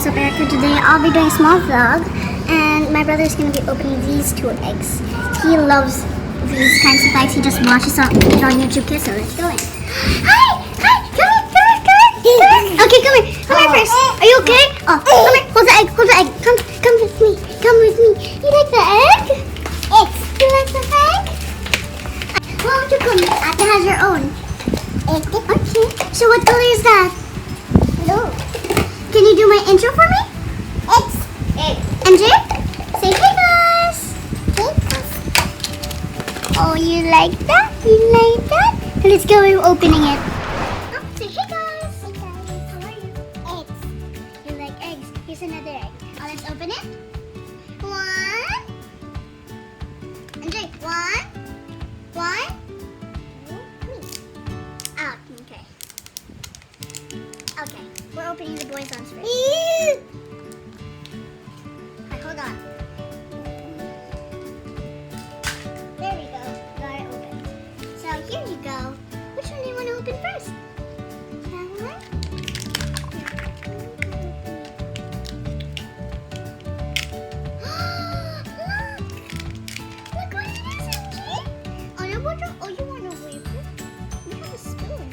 what's up, Erica? Today I'll be doing a small vlog, and my brother is going to be opening these 2 eggs. He loves these kinds of eggs. He just watches it on YouTube Kids, so let's go in. Hi! Come here! Okay, come here first. Are you okay? Oh, come here, hold the egg. Come with me. You like the egg? You like the egg? Why don't you come? Ate has her own. Okay, so what color is that? Blue. Can you do my intro for me? Emjay, say hey guys. Oh, you like that? Let's go, we're opening it. Oh, say hey guys. How are you? Eggs. You like eggs? Here's another egg. Oh, let's open it. 1. Emjay, 1. Out. Okay, we're opening the boys' ones first. Hold on. There we go. Got it open. So here you go. Which one do you want to open first? That one? Look what it is, Emjay. Oh, you want a wafer? We have a spoon.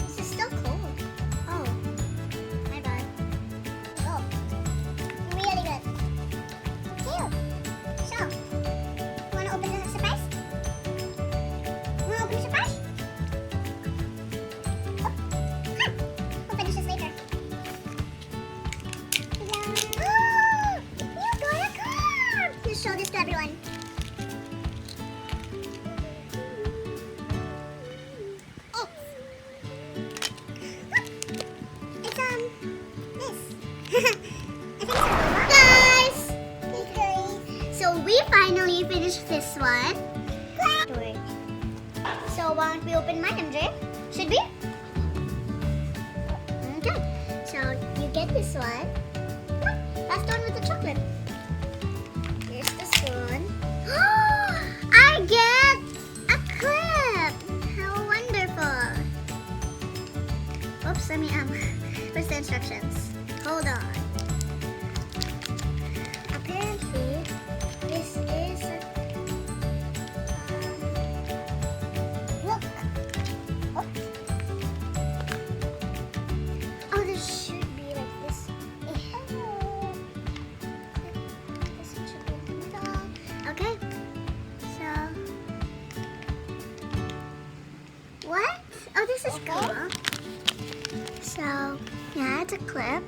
This is still cold. Oh, my bad. Oh. Really good. Cute. So, you want to open the surprise? Oh. We'll finish this later. Oh, you got a card! Just show this to everyone. Guys! So we finally finished this one. So why don't we open mine, Emjay? Should we? Okay. So you get this one. Last one with the chocolate. Here's the spoon. I get a clip! How wonderful! Oops, let me where's the instructions? Hold on. Apparently, this is look. Oh, this should be like this. This one should be in the middle. Okay. So, what? Oh, this is cool. So, yeah, it's a clip.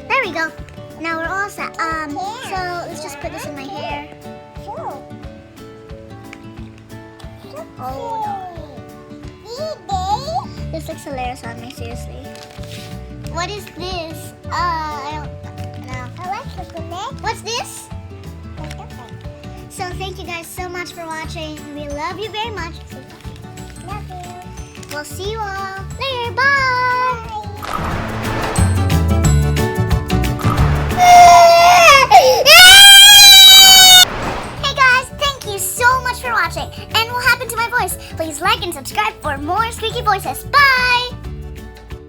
There we go. Now we're all set. So let's just put this in my hair. Oh no. This looks hilarious on me, seriously. What is this? I don't know. I like chocolate. What's this? So thank you guys so much for watching. We love you very much. Love you. We'll see you all later. Bye.